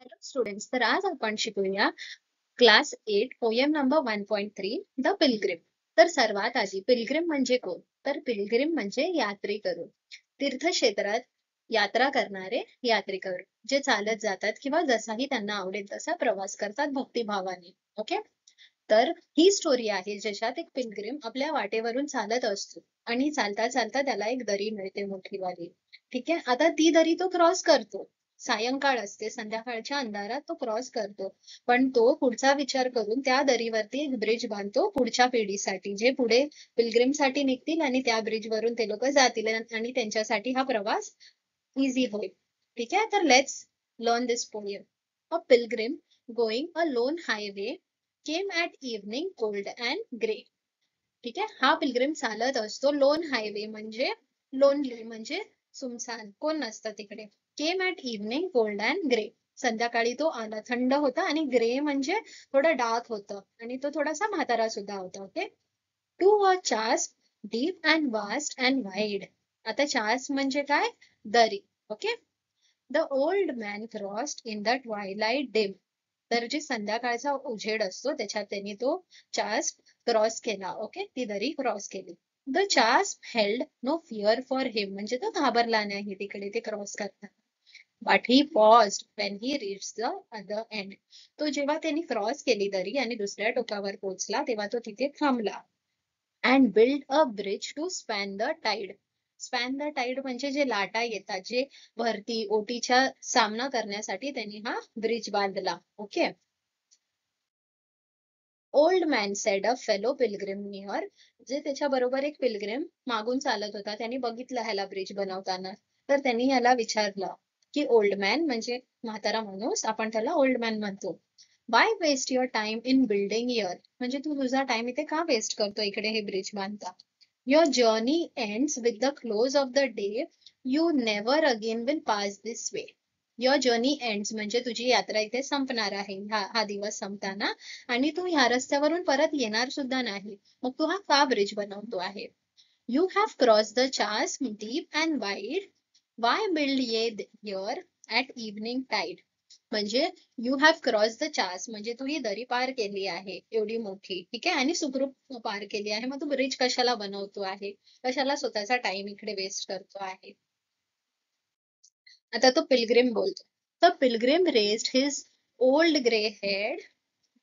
Hello students, तर आज आपण शिकूया class 8 poem number 1.3 the Pilgrim. तर सर्वात आधी पिलग्रिम म्हणजे कोण? तर पिलग्रिम म्हणजे यात्रेकरू, तीर्थक्षेत्रात यात्रा करणारे यात्रेकरू जे चालत जातात किंवा जसाही त्यांना आवडेल तसा प्रवास करतात भक्तिभावाने. ओके. तर ही स्टोरी आहे ज्याच्यात एक पिलग्रिम आपल्या वाटेवरून चालत असतो आणि चालता चालता त्याला एक दरी मिळते मोठीवाली. ठीक आहे, आता ती दरी तो क्रॉस करतो. सायंकाळ असते, संध्याकाळच्या अंधारात तो क्रॉस करतो. पण तो पुढचा विचार करून त्या दरीवरती एक ब्रिज बांधतो पुढच्या पिढीसाठी, जे पुढे पिलग्रिम साठी निघतील आणि त्या ब्रिज वरून ते लोक जातील आणि त्यांच्यासाठी हा प्रवास इझी होईल. ठीक आहे, तर let's learn this poem. A Pilgrim going a loan highway came at evening cold and grey. ठीक आहे, हा पिलग्रिम चालत असतो. लोन हायवे म्हणजे लोनली म्हणजे सुमसान, कोण नसतं तिकडे. Came at evening cold and grey, संध्याकाळी तो आला, थंड होता, आणि ग्रे म्हणजे थोडं डार्क होतं आणि तो थोडासा म्हातारा सुद्धा होता. Okay. To a chasm deep and vast and wide. आता चास म्हणजे काय? दरी. Okay. The old man crossed in the twilight dim. तर जे संध्याकाळचा उजेड असतो त्याच्यात त्यांनी तो चास क्रॉस केला. ओके, ती दरी क्रॉस केली. The chasm held no fear for him, म्हणजे तो घाबरला नाही तिकडे ते क्रॉस करताना. But he paused when he reach the other end. तो जेव्हा त्यांनी क्रॉस केली दरी आणि दुसऱ्या टोकावर पोहोचला तेव्हा तो तिथे थांबला. And build a bridge to span the tide. Span the tide म्हणजे जे लाटा येतात, जे भरती ओटीच्या सामना करण्यासाठी त्यांनी हा ब्रिज बांधला. Okay. Old man sed a fellow Pilgrim near. जे त्याच्या बरोबर एक पिलग्रिम मागून चालत होता, त्यांनी बघितलं ह्याला ब्रिज बनवताना. तर त्यांनी ह्याला विचारलं की, ओल्ड मॅन म्हणजे म्हातारा माणूस, आपण त्याला ओल्ड मॅन म्हणतो. Why waste your time in building here, म्हणजे तू तुझा टाइम इथे का वेस्ट करतो इकडे हे ब्रिज बांधता. Your journey ends with the close of the day. You never again will pass this way. Your journey ends म्हणजे तुझी यात्रा इथे संपणार आहे, हा दिवस संपताना, आणि तू ह्या रस्त्यावरून परत येणार सुद्धा नाही. मग तू हा का ब्रिज बनवतो आहे. You have cross the Chas deep and wide. Y build ये हिअर ॲट इव्हनिंग टाईड. म्हणजे you have cross the Chas म्हणजे तू ही दरी पार केली आहे एवढी मोठी, ठीक आहे, आणि सुखरूप पार केली आहे. मग तू ब्रिज कशाला बनवतो आहे, कशाला स्वतःचा टाइम इकडे वेस्ट करतो आहे. आता तो पिलग्रिम बोलतो. The pilgrim raised his old grey head.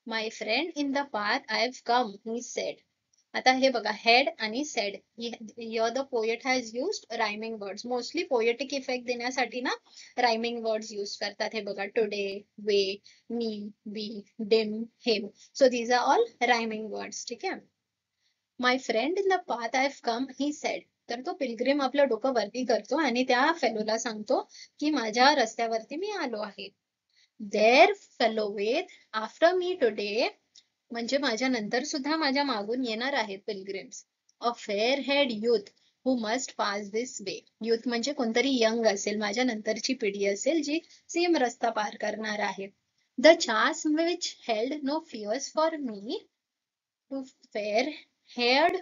My friend in the path I have come, he said. आता हे बघा, हेड आणि said, here the poet has used rhyming words. Mostly poetic effect देण्यासाठी ना रायमिंग वर्ड्स यूज करतात. हे बघा, today, way, me, be, dim, him. So these are all rhyming words. ठीक आहे. My friend in the path I have come, he said. तर तो Pilgrim आपलं डोकं वरती करतो आणि त्या फेलोला सांगतो की माझ्या रस्त्यावरती मी आलो आहे. There fellow wait after me today, म्हणजे माझ्या नंतर सुद्धा माझ्या मागून येणार आहेत pilgrims. A fair head youth who must pass this way. Youth म्हणजे कोणतरी यंग असेल, माझ्या नंतरची पिढी असेल जी सेम रस्ता पार करणार आहे. The chasm which held no fears for me, to fair head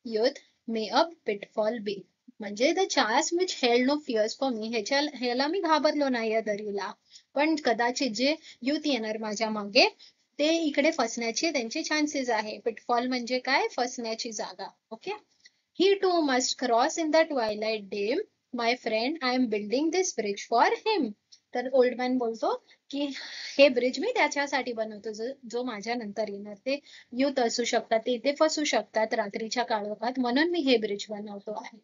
youth may a pitfall be. म्हणजे the chasm which held no fears for me, ह्याला मी घाबरलो नाही या दरीला, पण कदाचित जे युथ येणार माझ्या मागे ते इकडे फसण्याचे त्यांचे चान्सेस आहे. पिटफॉल म्हणजे काय? फसण्याची जागा. Okay. He too must cross in the twilight day. My friend, I am building this bridge for him. तर ओल्ड मॅन बोलतो की हे ब्रिज मी त्याच्यासाठी बनवतो जो माझ्या नंतर येणार. ते युथ असू शकतात, ते इथे फसू शकतात रात्रीच्या काळोखात, म्हणून मी हे ब्रिज बनवतो आहे.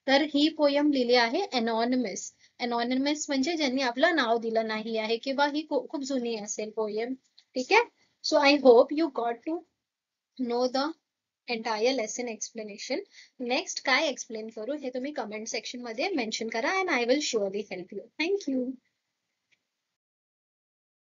तर ही पोयम लिहिली आहे एनॉनिमस. एनॉनिमस म्हणजे ज्यांनी आपलं नाव दिलं नाही आहे, किंवा ही खूप जुनी असेल पोयम. ठीक आहे. So I hope you got to know the entire lesson explanation. Next काय एक्सप्लेन करू हे तुम्ही कमेंट सेक्शन मध्ये मेन्शन करा, and I will surely help you. Thank you.